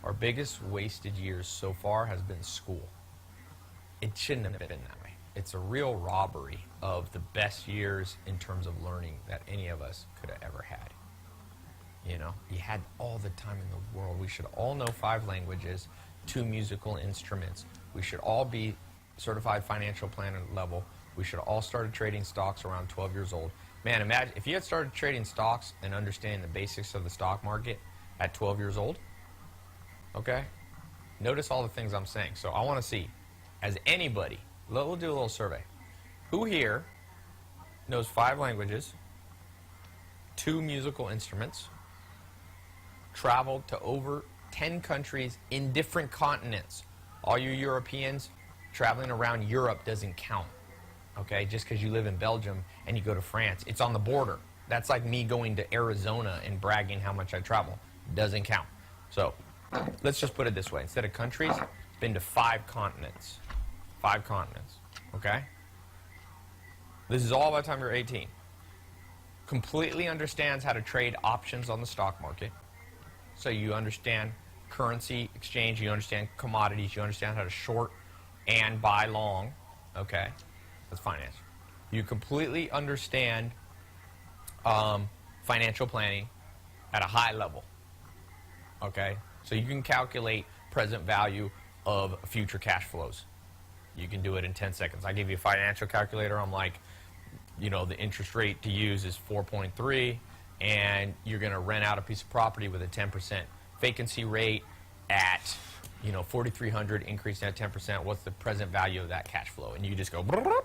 Our biggest wasted years so far has been school. It shouldn't have been that way. It's a real robbery of the best years in terms of learning that any of us could have ever had. You know, you had all the time in the world. We should all know 5 languages, 2 musical instruments. We should all be certified financial planner level. We should all started trading stocks around 12 years old. Man, imagine if you had started trading stocks and understanding the basics of the stock market at 12 years old. Okay? Notice all the things I'm saying. So I want to see, as anybody, we'll do a little survey. Who here knows 5 languages, 2 musical instruments, traveled to over 10 countries in different continents? All you Europeans, traveling around Europe doesn't count. Okay? Just because you live in Belgium and you go to France, it's on the border. That's like me going to Arizona and bragging how much I travel. Doesn't count. So let's just put it this way. Instead of countries, been to 5 continents. 5 continents. Okay? This is all by the time you're 18. Completely understands how to trade options on the stock market. So you understand currency exchange, you understand commodities, you understand how to short and buy long. Okay? That's finance. You completely understand financial planning at a high level. Okay? So you can calculate present value of future cash flows. You can do it in 10 seconds. I give you a financial calculator. I'm like, you know, the interest rate to use is 4.3, and you're going to rent out a piece of property with a 10% vacancy rate at, you know, 4,300, increasing at 10%. What's the present value of that cash flow? And you just go, brrr.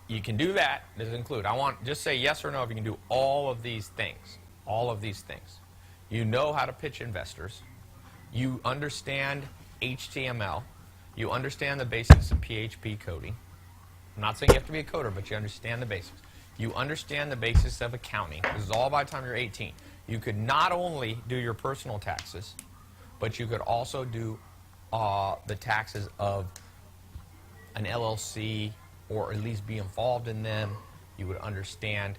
You can do that. Does it include? I want, just say yes or no if you can do all of these things. All of these things. You know how to pitch investors. You understand HTML. You understand the basics of PHP coding. I'm not saying you have to be a coder, but you understand the basics. You understand the basics of accounting. This is all by the time you're 18. You could not only do your personal taxes, but you could also do the taxes of an LLC, or at least be involved in them. You would understand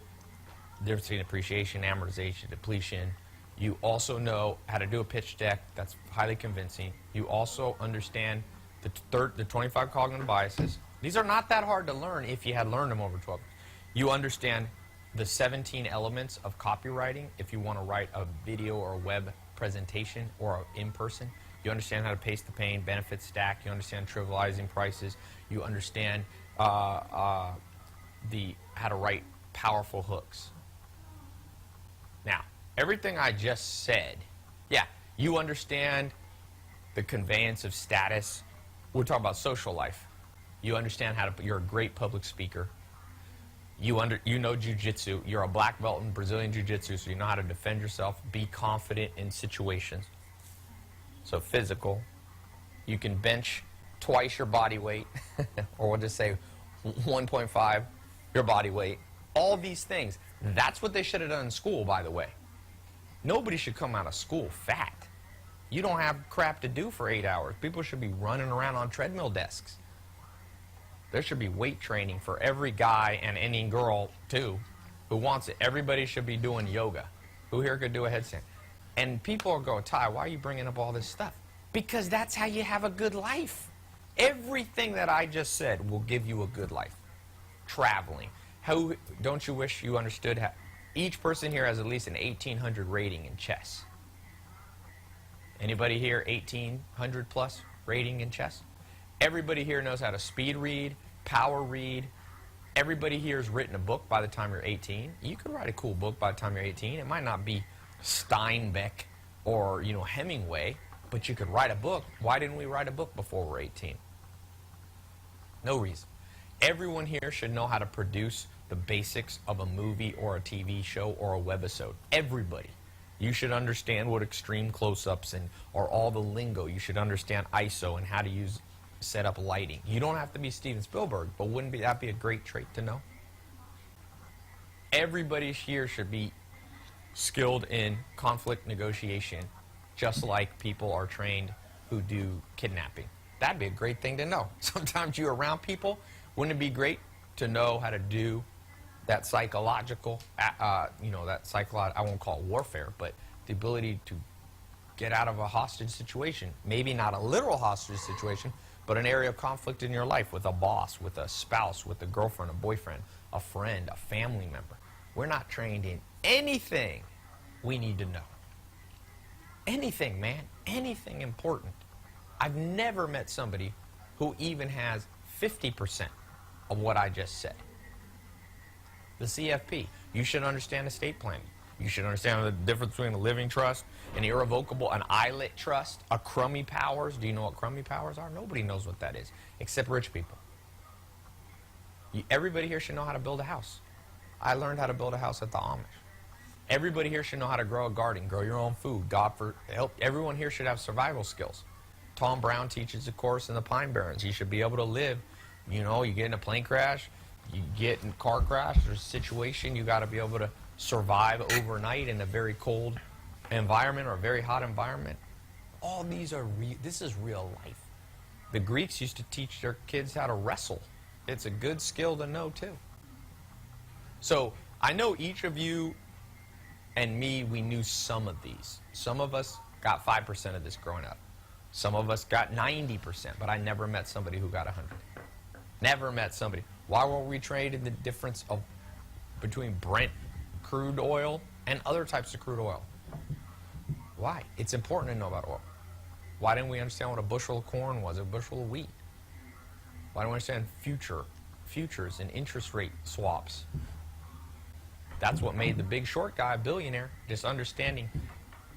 the difference between appreciation, amortization, depletion. You also know how to do a pitch deck that's highly convincing. You also understand the 25 cognitive biases. These are not that hard to learn if you had learned them over 12 years. You understand the 17 elements of copywriting if you want to write a video or a web presentation or in person. You understand how to pace the pain, benefit stack. You understand trivializing prices. You understand how to write powerful hooks. Now, everything I just said, yeah, you understand the conveyance of status. We're talking about social life. You understand how to, you're a great public speaker. You know jiu-jitsu. You're a black belt in Brazilian jiu-jitsu, so you know how to defend yourself, be confident in situations. So physical. You can bench twice your body weight, or we'll just say 1.5 your body weight. All these things. That's what they should have done in school, by the way. Nobody should come out of school fat. You don't have crap to do for 8 hours. People should be running around on treadmill desks. There should be weight training for every guy and any girl, too, who wants it. Everybody should be doing yoga. Who here could do a headstand? And people are going, Ty, why are you bringing up all this stuff? Because that's how you have a good life. Everything that I just said will give you a good life. Traveling. How, don't you wish you understood how each person here has at least an 1800 rating in chess? Anybody here 1800 plus rating in chess? Everybody here knows how to speed read, power read. Everybody here has written a book by the time you're 18. You could write a cool book by the time you're 18. It might not be Steinbeck or, you know, Hemingway, but you could write a book. Why didn't we write a book before we're 18? No reason. Everyone here should know how to produce the basics of a movie or a TV show or a webisode. Everybody. You should understand what extreme close-ups and or all the lingo. You should understand ISO and how to set up lighting. You don't have to be Steven Spielberg, but wouldn't that be a great trait to know? Everybody here should be skilled in conflict negotiation, just like people are trained who do kidnapping. That'd be a great thing to know. Sometimes you're around people. Wouldn't it be great to know how to do that psychological, I won't call it warfare, but the ability to get out of a hostage situation. Maybe not a literal hostage situation, but an area of conflict in your life with a boss, with a spouse, with a girlfriend, a boyfriend, a friend, a family member. We're not trained in anything we need to know. Anything, man. Anything important. I've never met somebody who even has 50% of what I just said. The CFP. You should understand estate planning. You should understand the difference between a living trust, an irrevocable, an ILIT trust, a crummy powers. Do you know what crummy powers are? Nobody knows what that is, except rich people. Everybody here should know how to build a house. I learned how to build a house at the Amish. Everybody here should know how to grow a garden, grow your own food. God for help. Everyone here should have survival skills. Tom Brown teaches a course in the Pine Barrens. You should be able to live. You know, you get in a plane crash, you get in a car crash, there's a situation, you got to be able to survive overnight in a very cold environment or a very hot environment. All these are this is real life. The Greeks used to teach their kids how to wrestle. It's a good skill to know too. So I know each of you and me, we knew some of these. Some of us got 5% of this growing up. Some of us got 90%, but I never met somebody who got 100. Never met somebody. Why were we trained in the difference between Brent crude oil and other types of crude oil? Why? It's important to know about oil. Why didn't we understand what a bushel of corn was, a bushel of wheat? Why don't we understand futures and interest rate swaps? That's what made the Big Short guy a billionaire, just understanding.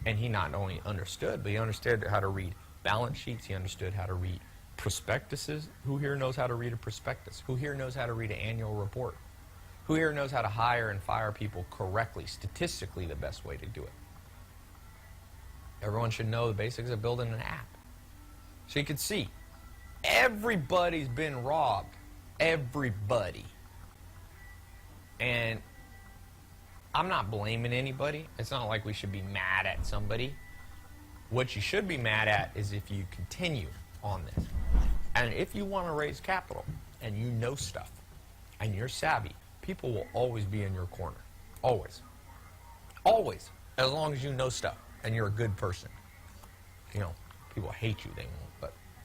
And he not only understood, but he understood how to read balance sheets. He understood how to read prospectuses. Who here knows how to read a prospectus? Who here knows how to read an annual report? Who here knows how to hire and fire people correctly, statistically the best way to do it? Everyone should know the basics of building an app. So you can see, everybody's been robbed. Everybody. And I'm not blaming anybody. It's not like we should be mad at somebody. What you should be mad at is if you continue on this. And if you want to raise capital and you know stuff and you're savvy, people will always be in your corner. Always. Always. As long as you know stuff and you're a good person. You know, people hate you, they won't, but